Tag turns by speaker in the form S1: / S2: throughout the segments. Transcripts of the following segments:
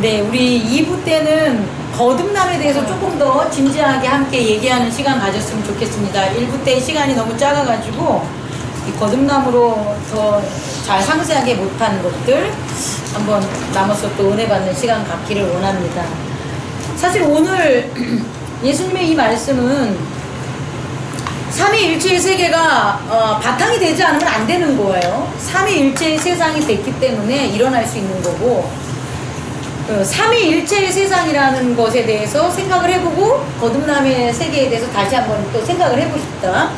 S1: 네, 우리 2부 때는 거듭남에 대해서 조금 더 진지하게 함께 얘기하는 시간 가졌으면 좋겠습니다. 1부 때 시간이 너무 작아가지고 이 거듭남으로 더 잘 상세하게 못한 것들 한번 남아서 또 은혜 받는 시간 갖기를 원합니다. 사실 오늘 예수님의 이 말씀은 삼위일체의 세계가 바탕이 되지 않으면 안 되는 거예요. 삼위일체의 세상이 됐기 때문에 일어날 수 있는 거고, 삼위일체의 세상이라는 것에 대해서 생각을 해보고 거듭남의 세계에 대해서 다시 한번 또 생각을 해보고 싶다.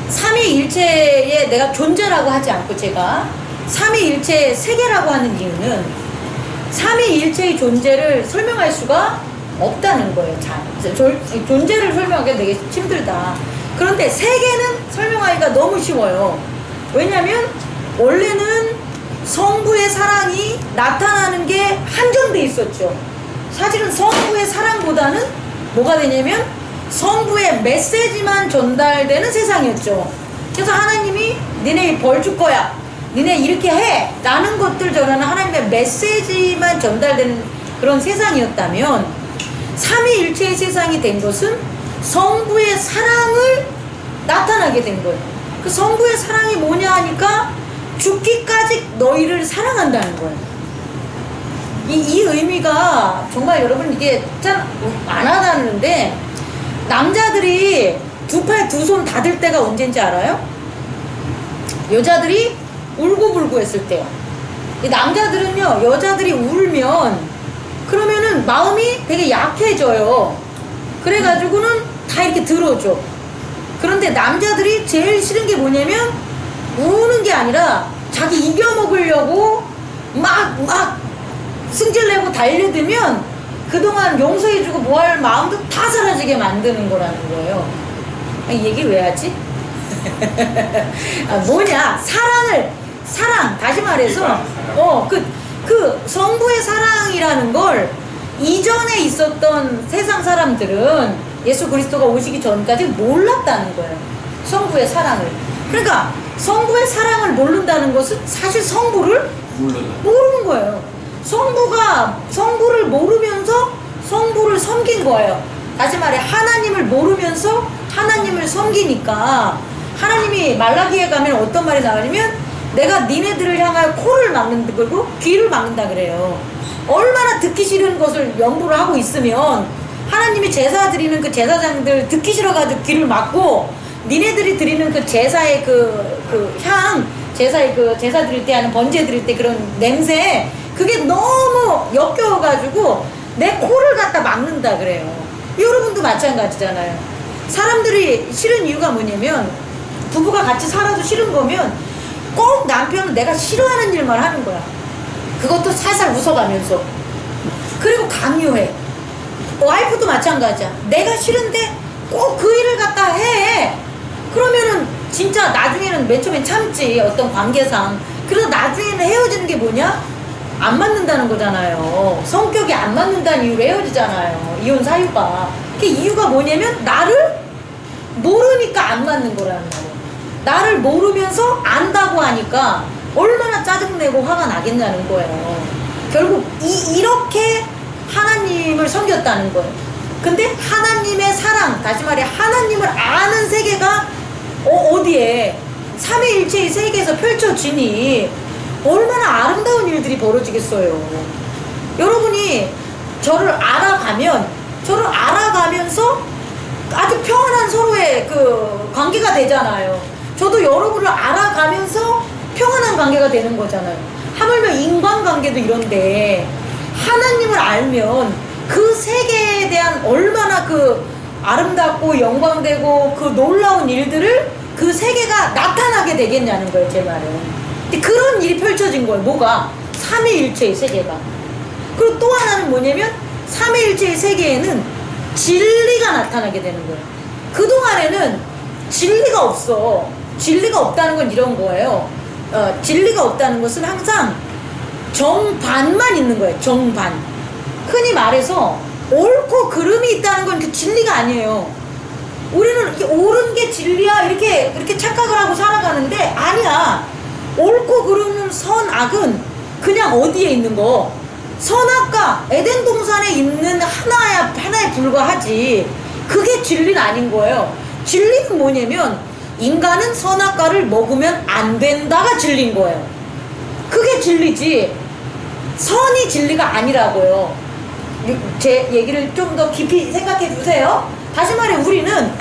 S1: 삼위일체의 내가 존재라고 하지 않고 제가 삼위일체의 세계라고 하는 이유는 삼위일체의 존재를 설명할 수가 없다는 거예요. 존재를 설명하기가 되게 힘들다. 그런데 세계는 설명하기가 너무 쉬워요. 왜냐하면 원래는 성부의 사랑이 나타나는 게 한정돼 있었죠. 사실은 성부의 사랑보다는 뭐가 되냐면 성부의 메시지만 전달되는 세상이었죠. 그래서 하나님이 니네 벌 줄 거야, 니네 이렇게 해 라는 것들 전하는 하나님의 메시지만 전달되는 그런 세상이었다면, 삼위일체의 세상이 된 것은 성부의 사랑을 나타나게 된 거예요. 그 성부의 사랑이 뭐냐 하니까 죽기까지 너희를 사랑한다는 거예요. 이 의미가 정말 여러분 이게 참 안 와닿는데, 남자들이 두 팔 두 손 다 들 때가 언제인지 알아요? 여자들이 울고불고 했을 때요. 이 남자들은요, 여자들이 울면 그러면은 마음이 되게 약해져요. 그래가지고는 다 이렇게 들어줘. 그런데 남자들이 제일 싫은 게 뭐냐면 우는 게 아니라 자기 이겨먹으려고 막 승질내고 달려들면 그동안 용서해주고 뭐 할 마음도 다 사라지게 만드는 거라는 거예요. 이 얘기를 왜 하지? 뭐냐, 사랑, 다시 말해서 그 성부의 사랑이라는 걸 이전에 있었던 세상 사람들은 예수 그리스도가 오시기 전까지 몰랐다는 거예요. 성부의 사랑을. 그러니까 성부의 사랑을 모른다는 것은 사실 성부를 모르는 거예요. 성부를 모르면서 성부를 섬긴 거예요. 다시 말해 하나님을 모르면서 하나님을 섬기니까, 하나님이 말라기에 가면 어떤 말이 나오냐면 내가 니네들을 향하여 코를 막는다 그러고 귀를 막는다 그래요. 얼마나 듣기 싫은 것을 연구를 하고 있으면 하나님이 제사 드리는 그 제사장들 듣기 싫어가지고 귀를 막고, 니네들이 드리는 그 제사의 그 향, 제사의 그 제사 드릴 때 하는 번제 드릴 때 그런 냄새, 그게 너무 역겨워가지고 내 코를 갖다 막는다 그래요. 여러분도 마찬가지잖아요. 사람들이 싫은 이유가 뭐냐면, 부부가 같이 살아도 싫은 거면 꼭 남편은 내가 싫어하는 일만 하는 거야. 그것도 살살 웃어가면서. 그리고 강요해. 와이프도 마찬가지야. 내가 싫은데 꼭 그 일을 갖다 해. 그러면은 진짜 나중에는 맨 처음엔 참지, 어떤 관계상. 그래서 나중에는 헤어지는 게 뭐냐? 안 맞는다는 거잖아요. 성격이 안 맞는다는 이유로 헤어지잖아요. 이혼 사유가. 그 이유가 뭐냐면 나를 모르니까 안 맞는 거라는 거예요. 나를 모르면서 안다고 하니까 얼마나 짜증내고 화가 나겠냐는 거예요. 결국 이렇게 하나님을 섬겼다는 거예요. 근데 하나님의 사랑, 다시 말해 하나님을 아는 세계가 어디에 삼위일체의 세계에서 펼쳐지니 얼마나 아름다운 일들이 벌어지겠어요. 여러분이 저를 알아가면서 아주 평안한 서로의 그 관계가 되잖아요. 저도 여러분을 알아가면서 평안한 관계가 되는 거잖아요. 하물며 인간관계도 이런데, 하나님을 알면 그 세계에 대한 얼마나 그 아름답고 영광되고 그 놀라운 일들을 그 세계가 나타나게 되겠냐는 거예요, 제 말은. 그런 일이 펼쳐진 거예요. 뭐가? 삼위일체의 세계가. 그리고 또 하나는 뭐냐면 삼위일체의 세계에는 진리가 나타나게 되는 거예요. 그동안에는 진리가 없어. 진리가 없다는 건 이런 거예요. 진리가 없다는 것은 항상 정반만 있는 거예요. 정반. 흔히 말해서 옳고 그름이 있다는 건 그 진리가 아니에요. 우리는 이렇게 옳은 게 진리야 이렇게 착각을 하고 살아가는데, 아니야. 옳고 그름은 선, 악은 그냥 어디에 있는 거? 선악과 에덴 동산에 있는 하나에 불과하지. 그게 진리는 아닌 거예요. 진리는 뭐냐면 인간은 선악과를 먹으면 안 된다가 진리인 거예요. 그게 진리지 선이 진리가 아니라고요. 제 얘기를 좀 더 깊이 생각해 주세요. 다시 말해 우리는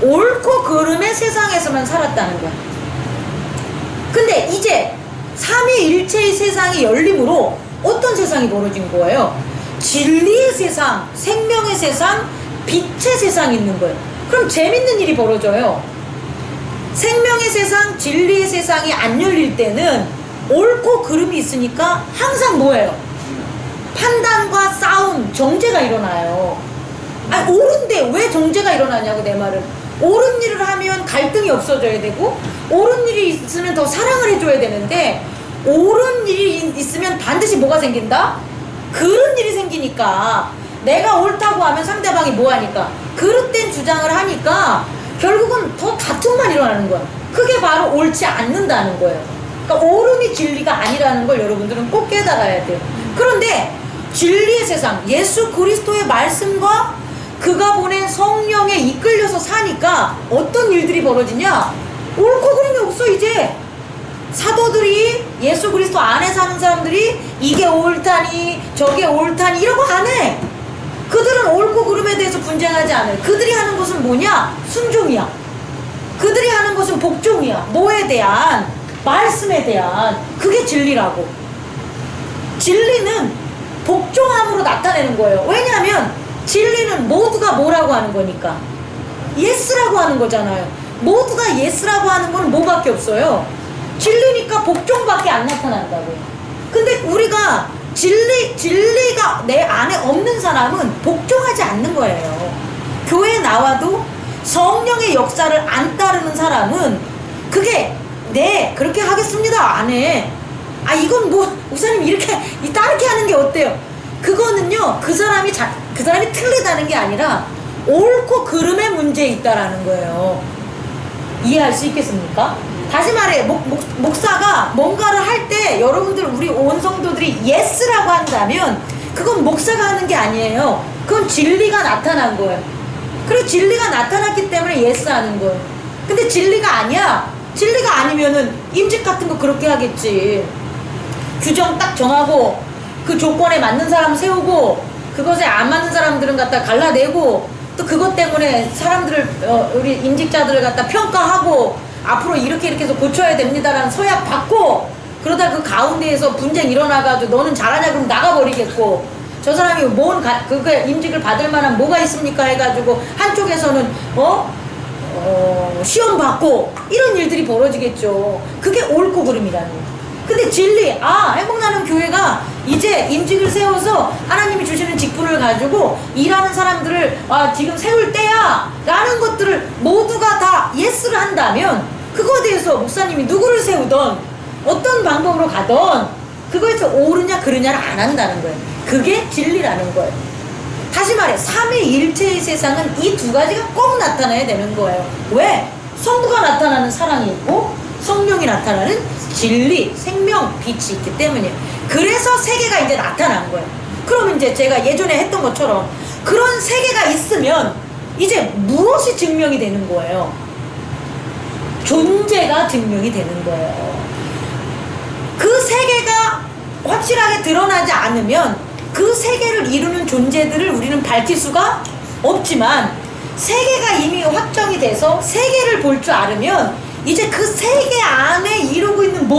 S1: 옳고 그름의 세상에서만 살았다는 거야. 근데 이제 삼위일체의 세상이 열림으로 어떤 세상이 벌어진 거예요? 진리의 세상, 생명의 세상, 빛의 세상이 있는 거예요. 그럼 재밌는 일이 벌어져요. 생명의 세상, 진리의 세상이 안 열릴 때는 옳고 그름이 있으니까 항상 뭐예요? 판단과 싸움, 정죄가 일어나요. 아니, 옳은데 왜 정죄가 일어나냐고. 내 말은 옳은 일을 하면 갈등이 없어져야 되고 옳은 일이 있으면 더 사랑을 해줘야 되는데 옳은 일이 있으면 반드시 뭐가 생긴다? 그런 일이 생기니까 내가 옳다고 하면 상대방이 뭐하니까 그릇된 주장을 하니까 결국은 더 다툼만 일어나는 거야. 그게 바로 옳지 않는다는 거예요. 그러니까 옳음이 진리가 아니라는 걸 여러분들은 꼭 깨달아야 돼요. 그런데 진리의 세상, 예수 그리스도의 말씀과 그가 보낸 성령에 이끌려서 사니까 어떤 일들이 벌어지냐? 옳고 그름이 없어. 이제 사도들이 예수 그리스도 안에 사는 사람들이 이게 옳다니 저게 옳다니 이런 거 안 해. 그들은 옳고 그름에 대해서 분쟁하지 않아요. 그들이 하는 것은 뭐냐? 순종이야. 그들이 하는 것은 복종이야. 뭐에 대한? 말씀에 대한. 그게 진리라고. 진리는 복종함으로 나타내는 거예요. 왜냐하면 진리는 모두가 뭐라고 하는 거니까 예스라고 하는 거잖아요. 모두가 예스라고 하는 건 뭐밖에 없어요? 진리니까 복종밖에 안 나타난다고요. 근데 우리가 진리가 내 안에 없는 사람은 복종하지 않는 거예요. 교회에 나와도 성령의 역사를 안 따르는 사람은 그게 네 그렇게 하겠습니다 안 해. 아 이건 뭐 목사님 이렇게 따르게 하는 게 어때요? 그거는요 그 사람이 틀리다는 게 아니라 옳고 그름의 문제에 있다라는 거예요. 이해할 수 있겠습니까? 다시 말해 목사가 뭔가를 할 때 여러분들 우리 온 성도들이 예스라고 한다면 그건 목사가 하는 게 아니에요. 그건 진리가 나타난 거예요. 그리고 진리가 나타났기 때문에 예스 하는 거예요. 근데 진리가 아니야. 진리가 아니면은 임직 같은 거 그렇게 하겠지. 규정 딱 정하고 그 조건에 맞는 사람 세우고 그것에 안 맞는 사람들은 갖다 갈라내고 또 그것 때문에 사람들을 우리 임직자들을 갖다 평가하고 앞으로 이렇게 해서 고쳐야 됩니다라는 서약 받고 그러다 그 가운데에서 분쟁 일어나가지고 너는 잘하냐 그럼 나가버리겠고 저 사람이 그게 임직을 받을 만한 뭐가 있습니까 해가지고 한쪽에서는 시험 받고 이런 일들이 벌어지겠죠. 그게 옳고 그름이라는 거예요. 근데 진리, 회복나는 교회가 이제 임직을 세워서 하나님이 주시는 직분을 가지고 일하는 사람들을 지금 세울 때야 라는 것들을 모두가 다 예스를 한다면 그거에 대해서 목사님이 누구를 세우던 어떤 방법으로 가던 그거에서 옳으냐 그르냐를 안 한다는 거예요. 그게 진리라는 거예요. 다시 말해 삼위일체의 세상은 이 두 가지가 꼭 나타나야 되는 거예요. 왜? 성부가 나타나는 사랑이 있고 성령이 나타나는 진리, 생명, 빛이 있기 때문이에요. 그래서 세계가 이제 나타난 거예요. 그럼 이제 제가 예전에 했던 것처럼 그런 세계가 있으면 이제 무엇이 증명이 되는 거예요? 존재가 증명이 되는 거예요. 그 세계가 확실하게 드러나지 않으면 그 세계를 이루는 존재들을 우리는 밝힐 수가 없지만 세계가 이미 확정이 돼서 세계를 볼 줄 알으면 이제 그 세계 안에 이루고 있는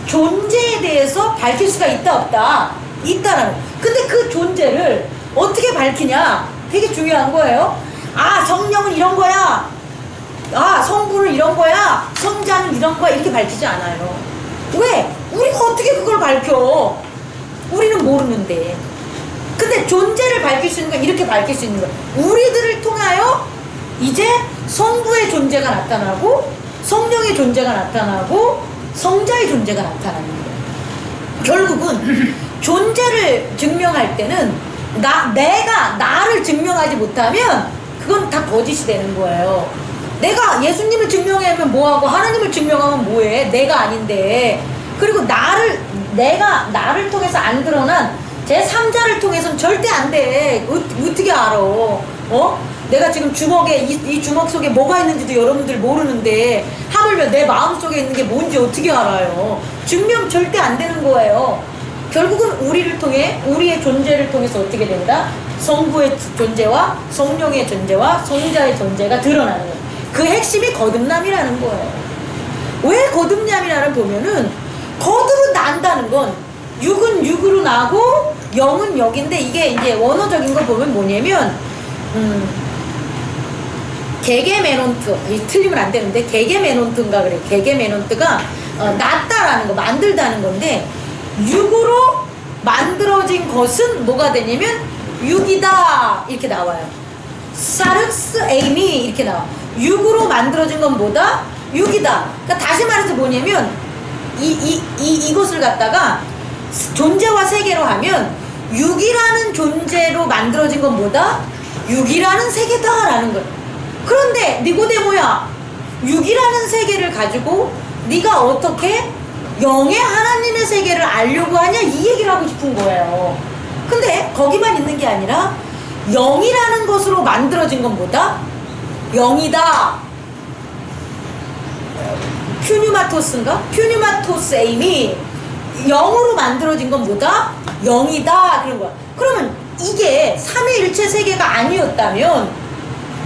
S1: 존재에 대해서 밝힐 수가 있다 없다? 있다라는. 근데 그 존재를 어떻게 밝히냐? 되게 중요한 거예요. 성령은 이런 거야. 성부는 이런 거야. 성자는 이런 거야. 이렇게 밝히지 않아요. 왜? 우리가 어떻게 그걸 밝혀? 우리는 모르는데. 근데 존재를 밝힐 수 있는 건 이렇게 밝힐 수 있는 거야. 우리들을 통하여 이제 성부의 존재가 나타나고 성령의 존재가 나타나고 성자의 존재가 나타나는 거예요. 결국은 존재를 증명할 때는 내가 나를 증명하지 못하면 그건 다 거짓이 되는 거예요. 내가 예수님을 증명하면 뭐하고 하나님을 증명하면 뭐해? 내가 아닌데. 그리고 나를 통해서 안 드러난 제3자를 통해서는 절대 안 돼. 어떻게 알아? 어? 내가 지금 주먹에 이 주먹 속에 뭐가 있는지도 여러분들 모르는데 하물며 내 마음 속에 있는 게 뭔지 어떻게 알아요? 증명 절대 안 되는 거예요. 결국은 우리를 통해, 우리의 존재를 통해서 어떻게 된다? 성부의 존재와 성령의 존재와 성자의 존재가 드러나는 거예요. 그 핵심이 거듭남이라는 거예요. 왜 거듭남이라는 보면은 거듭은 난다는 건 육은 육으로 나고 영은 영인데, 이게 이제 원어적인 거 보면 뭐냐면 게게메논트, 틀리면 안 되는데 게게메논트인가 그래. 게게메논트가 낫다라는 거, 만들다는 건데, 육으로 만들어진 것은 뭐가 되냐면 육이다 이렇게 나와요. 사르스 에이미 이렇게 나와. 육으로 만들어진 건 뭐다? 육이다. 그러니까 다시 말해서 뭐냐면 이것을 갖다가 존재와 세계로 하면 육이라는 존재로 만들어진 건 뭐다? 육이라는 세계다라는 거예요. 그런데 니고데모야, 육이라는 세계를 가지고 네가 어떻게 영의 하나님의 세계를 알려고 하냐, 이 얘기를 하고 싶은 거예요. 근데 거기만 있는 게 아니라 영이라는 것으로 만들어진 건 뭐다? 영이다. 퓨뉴마토스인가? 퓨뉴마토스 에임이 영으로 만들어진 건 뭐다? 영이다. 그런 거야. 그러면 이게 삼위일체 세계가 아니었다면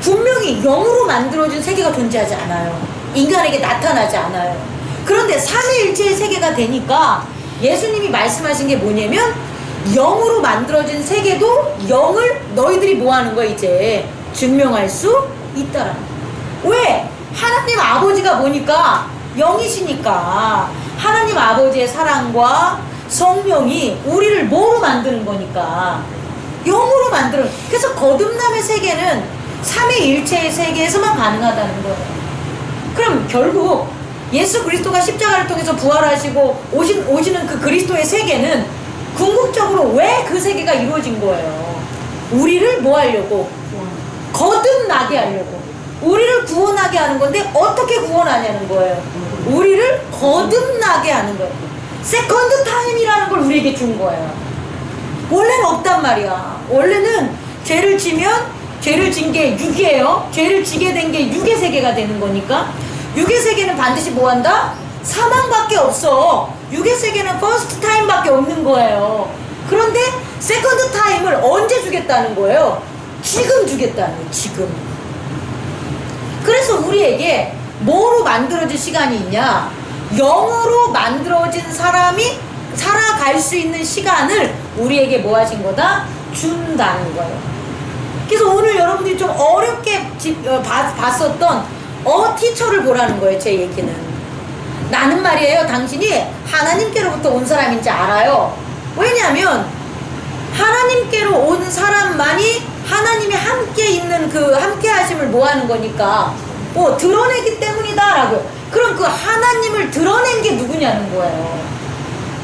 S1: 분명히 영으로 만들어진 세계가 존재하지 않아요. 인간에게 나타나지 않아요. 그런데 삼위일체의 세계가 되니까 예수님이 말씀하신 게 뭐냐면 영으로 만들어진 세계도 영을 너희들이 뭐 하는 거야? 이제 증명할 수 있다라는 거야. 왜? 하나님 아버지가 뭐니까? 영이시니까. 하나님 아버지의 사랑과 성령이 우리를 뭐로 만드는 거니까? 영으로 만드는. 그래서 거듭남의 세계는 삼위일체의 세계에서만 가능하다는 거예요. 그럼 결국 예수 그리스도가 십자가를 통해서 부활하시고 오시는 그 그리스도의 세계는 궁극적으로 왜 그 세계가 이루어진 거예요? 우리를 뭐 하려고? 거듭나게 하려고. 우리를 구원하게 하는 건데 어떻게 구원하냐는 거예요. 우리를 거듭나게 하는 거예요. 세컨드 타임이라는 걸 우리에게 준 거예요. 원래는 없단 말이야. 원래는 죄를 지면 죄를 진 게 육이에요. 죄를 지게 된 게 육의 세계가 되는 거니까 육의 세계는 반드시 뭐 한다? 사망밖에 없어. 육의 세계는 퍼스트 타임밖에 없는 거예요. 그런데 세컨드 타임을 언제 주겠다는 거예요? 지금 주겠다는 거예요. 지금. 그래서 우리에게 뭐로 만들어진 시간이 있냐? 영으로 만들어진 사람이 살아갈 수 있는 시간을 우리에게 뭐 하신 거다? 준다는 거예요. 그래서 오늘 여러분들이 좀 어렵게 봤었던 티처를 보라는 거예요. 제 얘기는. 나는 말이에요, 당신이 하나님께로부터 온 사람인지 알아요. 왜냐하면 하나님께로 온 사람만이 하나님이 함께 있는 그 함께 하심을 뭐 하는 거니까 드러내기 때문이다 라고요. 그럼 그 하나님을 드러낸 게 누구냐는 거예요.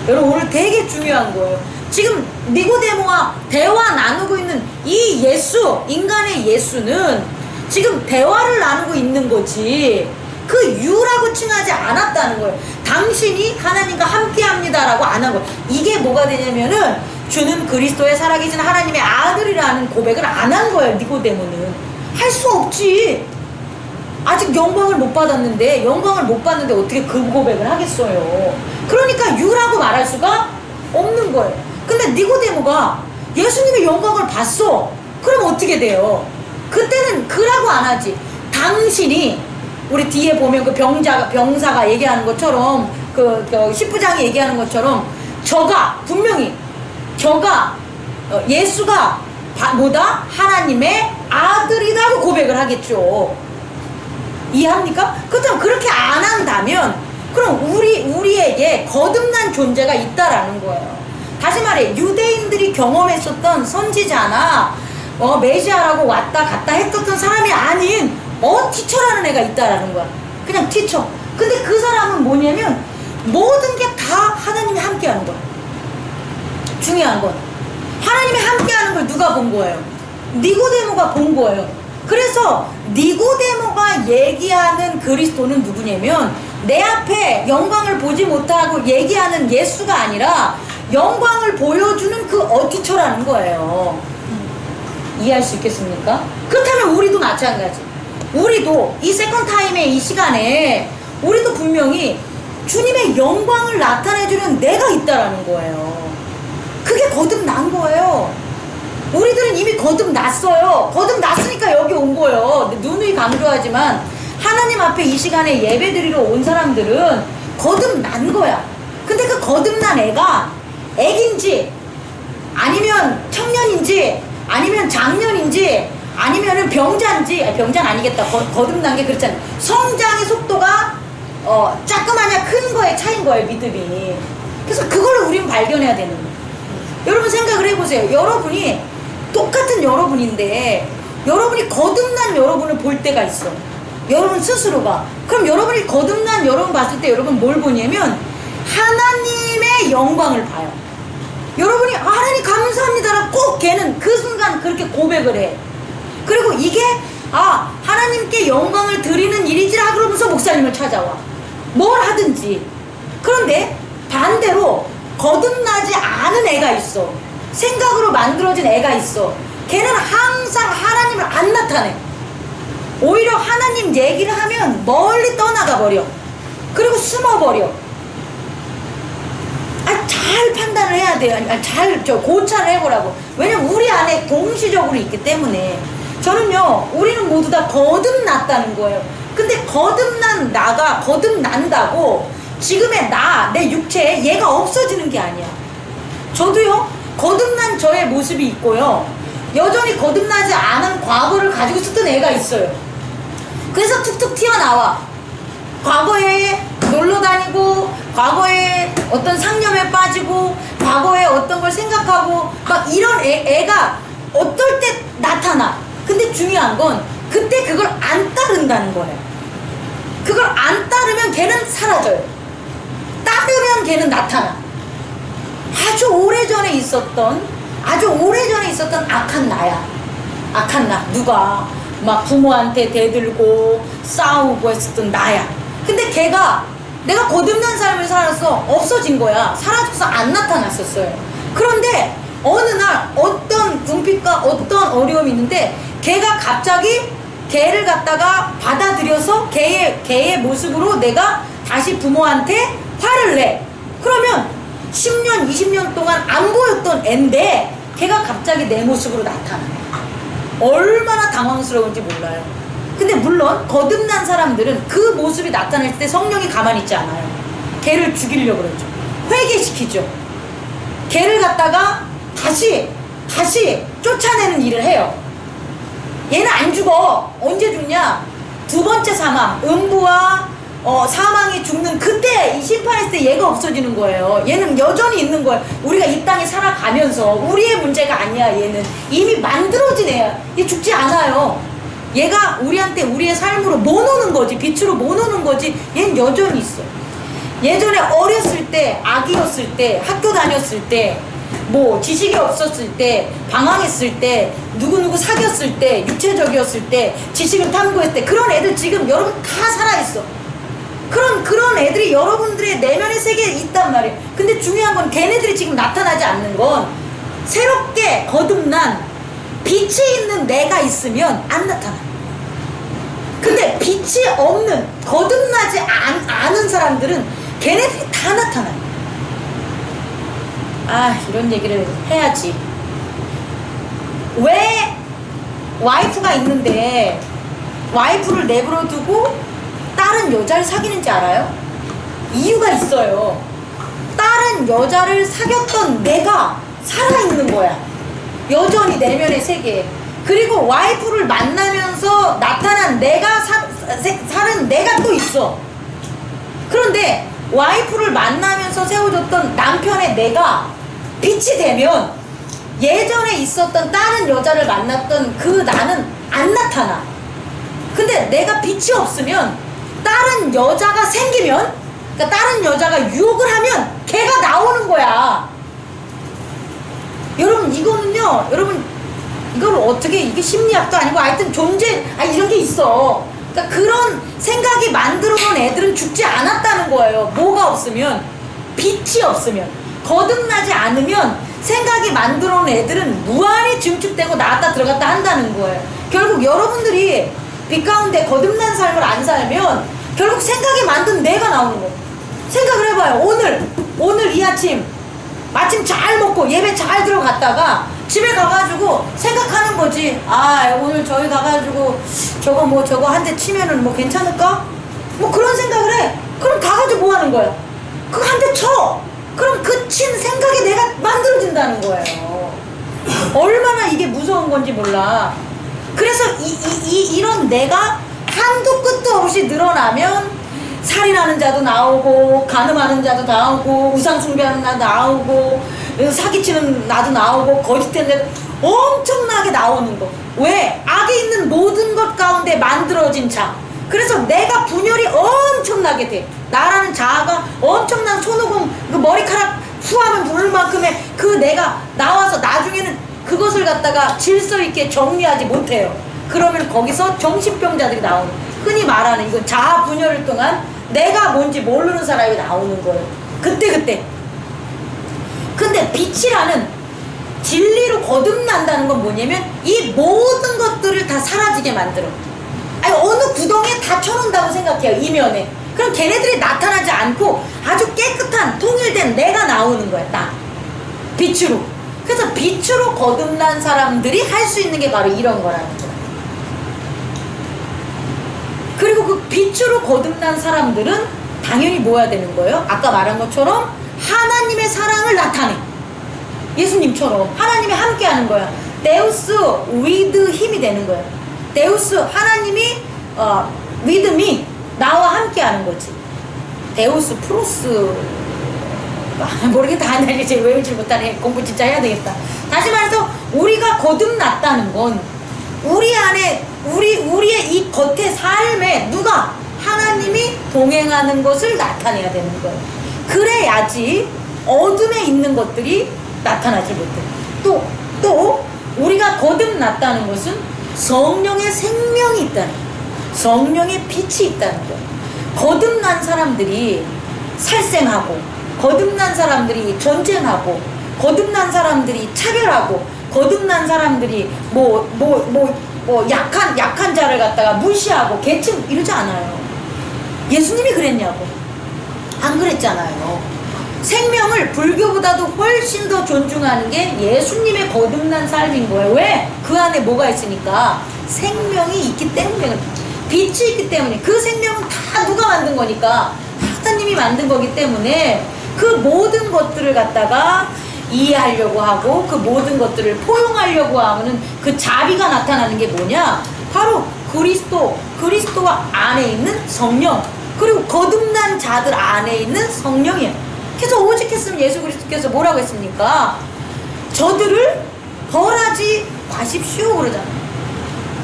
S1: 여러분, 오늘 되게 중요한 거예요. 지금 니고데모와 대화 나누고 있는 이 예수, 인간의 예수는 지금 대화를 나누고 있는 거지 그 유라고 칭하지 않았다는 거예요. 당신이 하나님과 함께 합니다라고 안 한 거예요. 이게 뭐가 되냐면은 주는 그리스도의 살아계신 하나님의 아들이라는 고백을 안 한 거예요. 니고데모는 할 수 없지. 아직 영광을 못 받았는데, 영광을 못 받는데 어떻게 그 고백을 하겠어요. 그러니까 유라고 말할 수가 없는 거예요. 근데 니고데모가 예수님의 영광을 봤어. 그럼 어떻게 돼요? 그때는 그라고 안 하지. 당신이, 우리 뒤에 보면 그 병사가 얘기하는 것처럼, 그 10부장이 얘기하는 것처럼, 분명히 예수가 뭐다? 하나님의 아들이라고 고백을 하겠죠. 이해합니까? 그렇다면 그렇게 안 한다면 그럼 우리에게 거듭난 존재가 있다라는 거예요. 다시 말해, 유대인들이 경험했었던 선지자나 메시아라고 왔다 갔다 했었던 사람이 아닌 티처라는 애가 있다라는 거야. 그냥 티처. 근데 그 사람은 뭐냐면 모든 게 다 하나님이 함께하는 거야. 중요한 건 하나님이 함께하는 걸 누가 본 거예요? 니고데모가 본 거예요. 그래서 니고데모가 얘기하는 그리스도는 누구냐면 내 앞에 영광을 보지 못하고 얘기하는 예수가 아니라 영광을 보여주는 그 어티처라는 거예요. 이해할 수 있겠습니까? 그렇다면 우리도 마찬가지. 우리도 이 세컨 타임의 이 시간에 우리도 분명히 주님의 영광을 나타내주는 내가 있다라는 거예요. 그게 거듭난 거예요. 우리들은 이미 거듭났어요. 거듭났으니까 여기 온 거예요. 누누이 강조하지만 하나님 앞에 이 시간에 예배드리러 온 사람들은 거듭난 거야. 근데 그 거듭난 애가 애기인지 아니면 청년인지 아니면 장년인지 아니면은 병자인지, 아니, 병자는 아니겠다. 거듭난 게 그렇잖아. 성장의 속도가 조그마냐 큰 거에 차이인 거예요, 믿음이. 그래서 그걸 우리는 발견해야 되는 거예요. 여러분 생각을 해보세요. 여러분이 똑같은 여러분인데 여러분이 거듭난 여러분을 볼 때가 있어. 여러분 스스로가. 그럼 여러분이 거듭난 여러분 봤을 때 여러분 뭘 보냐면 하나님의 영광을 봐요. 여러분이 하나님 감사합니다라고 꼭 걔는 그 순간 그렇게 고백을 해. 그리고 이게 하나님께 영광을 드리는 일이지라 그러면서 목사님을 찾아와. 뭘 하든지. 그런데 반대로 거듭나지 않은 애가 있어. 생각으로 만들어진 애가 있어. 걔는 항상 하나님을 안 나타내. 오히려 하나님 얘기를 하면 멀리 떠나가 버려. 그리고 숨어버려. 잘 판단을 해야 돼요. 잘 고찰을 해보라고. 왜냐면 우리 안에 동시적으로 있기 때문에. 저는요, 우리는 모두 다 거듭났다는 거예요. 근데 거듭난 나가 거듭난다고 지금의 내 육체에 얘가 없어지는 게 아니야. 저도요, 거듭난 저의 모습이 있고요, 여전히 거듭나지 않은 과거를 가지고 있었던 애가 있어요. 그래서 툭툭 튀어나와. 과거에 놀러 다니고, 과거에 어떤 상념에 빠지고, 과거에 어떤 걸 생각하고, 막 이런 애가 어떨 때 나타나. 근데 중요한 건 그때 그걸 안 따른다는 거예요. 그걸 안 따르면 걔는 사라져요. 따르면 걔는 나타나. 아주 오래전에 있었던 악한 나야. 악한 나. 누가 막 부모한테 대들고 싸우고 했었던 나야. 근데 걔가 내가 거듭난 삶을 살아서 없어진 거야. 사라져서 안 나타났었어요. 그런데 어느 날 어떤 궁핍과 어떤 어려움이 있는데 걔가 갑자기 걔를 갖다가 받아들여서 걔의 모습으로 내가 다시 부모한테 화를 내. 그러면 10년, 20년 동안 안 보였던 앤데 걔가 갑자기 내 모습으로 나타나. 얼마나 당황스러운지 몰라요. 근데 물론 거듭난 사람들은 그 모습이 나타날 때 성령이 가만히 있지 않아요. 걔를 죽이려고 그러죠. 회개시키죠. 걔를 갖다가 다시 쫓아내는 일을 해요. 얘는 안 죽어. 언제 죽냐? 두 번째 사망, 음부와 사망이 죽는 그때, 이 심판했을 때 얘가 없어지는 거예요. 얘는 여전히 있는 거예요. 우리가 이 땅에 살아가면서 우리의 문제가 아니야. 얘는 이미 만들어진 애야. 얘 죽지 않아요. 얘가 우리한테 우리의 삶으로 모노는 거지. 빛으로 모노는 거지. 얘는 여전히 있어. 예전에 어렸을 때, 아기였을 때, 학교 다녔을 때, 뭐 지식이 없었을 때, 방황했을 때, 누구누구 사귀었을 때, 육체적이었을 때, 지식을 탐구했을 때, 그런 애들 지금 여러분 다 살아있어. 그런 애들이 여러분들의 내면의 세계에 있단 말이에요. 근데 중요한 건 걔네들이 지금 나타나지 않는 건 새롭게 거듭난 빛이 있는 내가 있으면 안 나타나. 근데 빛이 없는, 거듭나지 않은 사람들은 걔네들이 다 나타나요. 이런 얘기를 해야지. 왜 와이프가 있는데 와이프를 내버려 두고 다른 여자를 사귀는지 알아요? 이유가 있어요. 다른 여자를 사귀었던 내가 살아있는 거야. 여전히 내면의 세계에. 그리고 와이프를 만나면서 나타난 내가 사는 내가 또 있어. 그런데 와이프를 만나면서 세워줬던 남편의 내가 빛이 되면 예전에 있었던 다른 여자를 만났던 그 나는 안 나타나. 근데 내가 빛이 없으면 다른 여자가 생기면, 그러니까 다른 여자가 유혹을 하면 걔가 나오는 거야. 여러분 이거는요, 여러분 이걸 어떻게, 이게 심리학도 아니고 하여튼 이런 게 있어. 그러니까 그런 생각이 만들어 놓은 애들은 죽지 않았다는 거예요. 뭐가 없으면? 빛이 없으면. 거듭나지 않으면 생각이 만들어 놓은 애들은 무한히 증축되고 나왔다 들어갔다 한다는 거예요. 결국 여러분들이 빛 가운데 거듭난 삶을 안 살면 결국 생각이 만든 내가 나오는 거예요. 생각을 해봐요. 오늘 이 아침 잘 먹고 예배 잘 들어갔다가 집에 가가지고 생각하는 거지. 아, 오늘 저희 가가지고 저거 한 대 치면은 뭐 괜찮을까? 뭐 그런 생각을 해. 그럼 가가지고 뭐 하는 거야? 그거 한 대 쳐. 그럼 그 친 생각이 내가 만들어진다는 거예요. 얼마나 이게 무서운 건지 몰라. 그래서 이런 내가 한도 끝도 없이 늘어나면 살인하는 자도 나오고, 간음하는 자도 나오고, 우상 숭배하는 자도 나오고, 사기치는 나도 나오고, 거짓된 자도 엄청나게 나오는 거. 왜? 악에 있는 모든 것 가운데 만들어진 자. 그래서 내가 분열이 엄청나게 돼. 나라는 자아가 엄청난 손오공, 그 머리카락 후하면 부를 만큼의 그 내가 나와서 나중에는 그것을 갖다가 질서 있게 정리하지 못해요. 그러면 거기서 정신병자들이 나오는, 흔히 말하는 이건 자아 분열을 통한 내가 뭔지 모르는 사람이 나오는 거예요. 그때. 근데 빛이라는 진리로 거듭난다는 건 뭐냐면 이 모든 것들을 다 사라지게 만들어. 아니, 어느 구덩이에 다 쳐놓는다고 생각해요. 이면에. 그럼 걔네들이 나타나지 않고 아주 깨끗한 통일된 내가 나오는 거야. 나. 빛으로. 그래서 빛으로 거듭난 사람들이 할 수 있는 게 바로 이런 거라는 거야. 그리고 그 빛으로 거듭난 사람들은 당연히 뭐 해야 되는 거예요? 아까 말한 것처럼 하나님의 사랑을 나타내. 예수님처럼 하나님이 함께 하는 거야. 데우스 with 힘이 되는 거야. 데우스 하나님이 with me 나와 함께 하는 거지. 데우스 프로스 모르겠다. 하나님 이제 외우지 못하네. 공부 진짜 해야 되겠다. 다시 말해서 우리가 거듭났다는 건 우리 안에 우리의 이 겉의 삶에 누가 하나님이 동행하는 것을 나타내야 되는 거예요. 그래야지 어둠에 있는 것들이 나타나지 못해. 또 우리가 거듭났다는 것은 성령의 생명이 있다는 거예요. 성령의 빛이 있다는 거예요. 거듭난 사람들이 살생하고, 거듭난 사람들이 전쟁하고, 거듭난 사람들이 차별하고, 거듭난 사람들이 약한 자를 갖다가 무시하고 계층 이러지 않아요. 예수님이 그랬냐고. 안 그랬잖아요. 생명을 불교보다도 훨씬 더 존중하는 게 예수님의 거듭난 삶인 거예요. 왜? 그 안에 뭐가 있으니까? 생명이 있기 때문에, 빛이 있기 때문에. 그 생명은 다 누가 만든 거니까 하나님이 만든 거기 때문에 그 모든 것들을 갖다가 이해하려고 하고 그 모든 것들을 포용하려고 하는 그 자비가 나타나는 게 뭐냐? 바로 그리스도가 안에 있는 성령, 그리고 거듭난 자들 안에 있는 성령이에요. 그래서 오직 했으면 예수 그리스도께서 뭐라고 했습니까? 저들을 벌하지 마십시오 그러잖아요.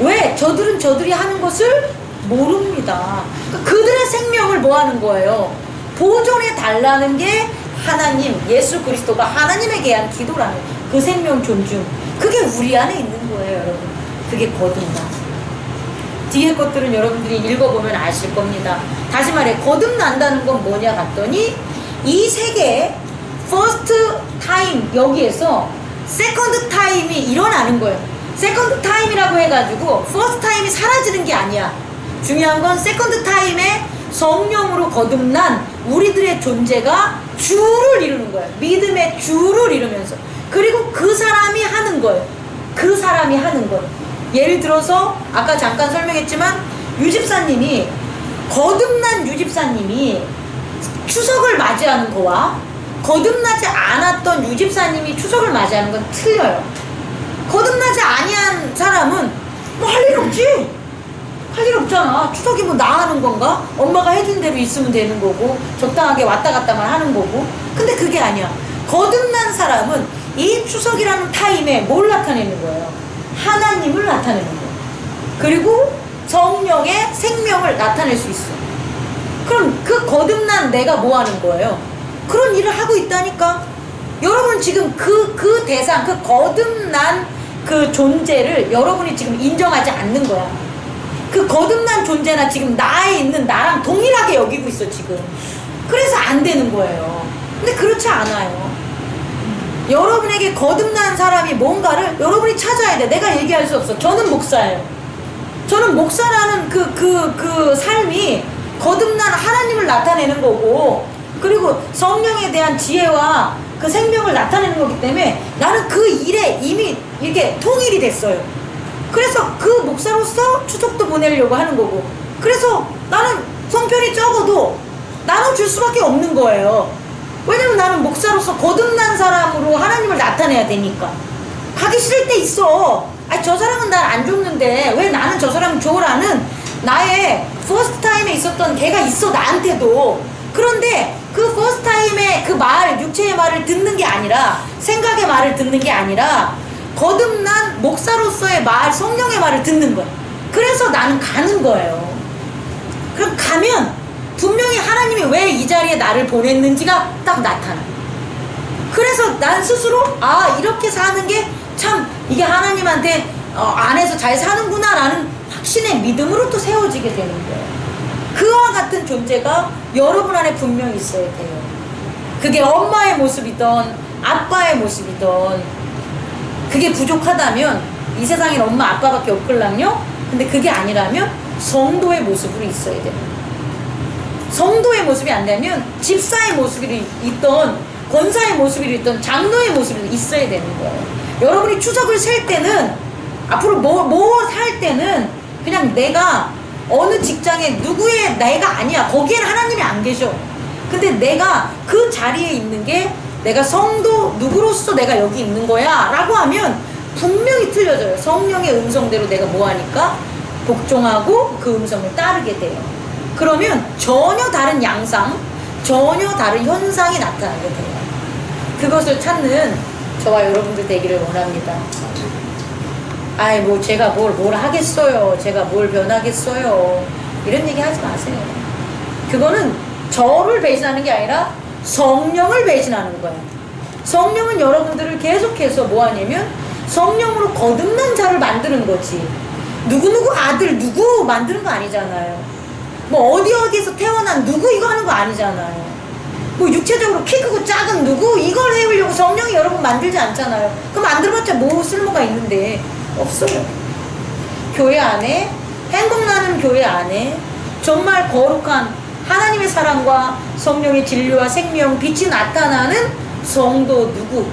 S1: 왜? 저들은 저들이 하는 것을 모릅니다. 그러니까 그들의 생명을 뭐 하는 거예요? 보존해 달라는 게 하나님, 예수 그리스도가 하나님에게 한 기도라는 그 생명 존중. 그게 우리 안에 있는 거예요, 여러분. 그게 거듭남. 뒤에 것들은 여러분들이 읽어보면 아실 겁니다. 다시 말해, 거듭난다는 건 뭐냐 봤더니 이 세계에 first time 여기에서 second time이 일어나는 거예요. second time이라고 해가지고 first time이 사라지는 게 아니야. 중요한 건 second time에 성령으로 거듭난 우리들의 존재가 주를 이루는 거예요. 믿음의 주를 이루면서. 그리고 그 사람이 하는 거예요. 그 사람이 하는 거예요. 예를 들어서 아까 잠깐 설명했지만 유집사님이, 거듭난 유집사님이 추석을 맞이하는 거와 거듭나지 않았던 유집사님이 추석을 맞이하는 건 틀려요. 거듭나지 아니한 사람은 뭐 할 일 없지. 할 일 없잖아. 추석이 뭐 나 하는 건가? 엄마가 해준 대로 있으면 되는 거고 적당하게 왔다 갔다만 하는 거고. 근데 그게 아니야. 거듭난 사람은 이 추석이라는 타임에 뭘 나타내는 거예요? 하나님을 나타내는 거예요. 그리고 성령의 생명을 나타낼 수 있어. 그럼 그 거듭난 내가 뭐 하는 거예요? 그런 일을 하고 있다니까. 여러분 지금 그 대상, 그 거듭난 그 존재를 여러분이 지금 인정하지 않는 거야. 그 거듭난 존재나 지금 나에 있는 나랑 동일하게 여기고 있어 지금. 그래서 안 되는 거예요. 근데 그렇지 않아요. 여러분에게 거듭난 사람이 뭔가를 여러분이 찾아야 돼. 내가 얘기할 수 없어. 저는 목사예요. 저는 목사라는 그 삶이 거듭난 하나님을 나타내는 거고, 그리고 성령에 대한 지혜와 그 생명을 나타내는 거기 때문에 나는 그 일에 이미 이렇게 통일이 됐어요. 그래서 그 목사로서 추석도 보내려고 하는 거고, 그래서 나는 성편이 적어도 나눠줄 수밖에 없는 거예요. 왜냐면 나는 목사로서 거듭난 사람으로 하나님을 나타내야 되니까. 가기 싫을 때 있어. 아니, 저 사람은 날 안 줬는데 왜 나는 저 사람을 줘라는 나의 퍼스트 타임에 있었던 걔가 있어, 나한테도. 그런데 그 퍼스트 타임에 그 말, 육체의 말을 듣는 게 아니라, 생각의 말을 듣는 게 아니라 거듭난 목사로서의 말, 성령의 말을 듣는 거야. 그래서 나는 가는 거예요. 그럼 가면 분명히 하나님이 왜 이 자리에 나를 보냈는지가 딱 나타나. 그래서 난 스스로 이렇게 사는 게 참 이게 하나님한테 안에서 잘 사는구나 라는 확신의 믿음으로 또 세워지게 되는 거예요. 그와 같은 존재가 여러분 안에 분명히 있어야 돼요. 그게 엄마의 모습이든 아빠의 모습이든, 그게 부족하다면 이 세상엔 엄마 아빠밖에 없걸랑요. 근데 그게 아니라면 성도의 모습으로 있어야 됩니다. 성도의 모습이 안 되면 집사의 모습이 있던, 권사의 모습이 있던, 장로의 모습이 있어야 되는 거예요. 여러분이 추석을 셀 때는, 앞으로 뭐 살 때는 그냥 내가 어느 직장에 누구의 내가 아니야. 거기에는 하나님이 안 계셔. 근데 내가 그 자리에 있는 게 내가 성도 누구로서 내가 여기 있는 거야 라고 하면 분명히 틀려져요. 성령의 음성대로 내가 뭐 하니까 복종하고 그 음성을 따르게 돼요. 그러면 전혀 다른 양상, 전혀 다른 현상이 나타나게 돼요. 그것을 찾는 저와 여러분들 되기를 원합니다. 아이, 뭐 제가 뭘 하겠어요. 제가 뭘 변하겠어요. 이런 얘기 하지 마세요. 그거는 저를 배신하는 게 아니라 성령을 배신하는 거예요. 성령은 여러분들을 계속해서 뭐 하냐면 성령으로 거듭난 자를 만드는 거지. 누구누구 아들 누구 만드는 거 아니잖아요. 뭐 어디에서 태어난 누구 이거 하는 거 아니잖아요. 뭐 육체적으로 키 크고 작은 누구 이걸 해오려고 성령이 여러분 만들지 않잖아요. 그럼 만들어봤자 뭐 쓸모가 있는데 없어요. 교회 안에, 행복나는 교회 안에 정말 거룩한 하나님의 사랑과 성령의 진리와 생명, 빛이 나타나는 성도 누구,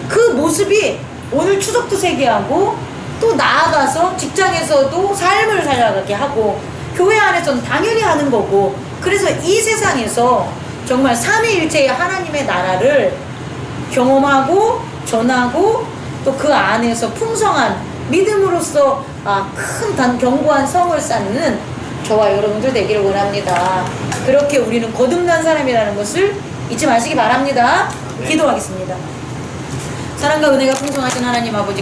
S1: 그 모습이 오늘 추석도 세게 하고, 또 나아가서 직장에서도 삶을 살아가게 하고, 교회 안에서는 당연히 하는 거고. 그래서 이 세상에서 정말 삼위일체의 하나님의 나라를 경험하고 전하고, 또 그 안에서 풍성한 믿음으로써 큰 견고한 성을 쌓는 저와 여러분들 되기를 원합니다. 그렇게 우리는 거듭난 사람이라는 것을 잊지 마시기 바랍니다. 기도하겠습니다. 사랑과 은혜가 풍성하신 하나님 아버지,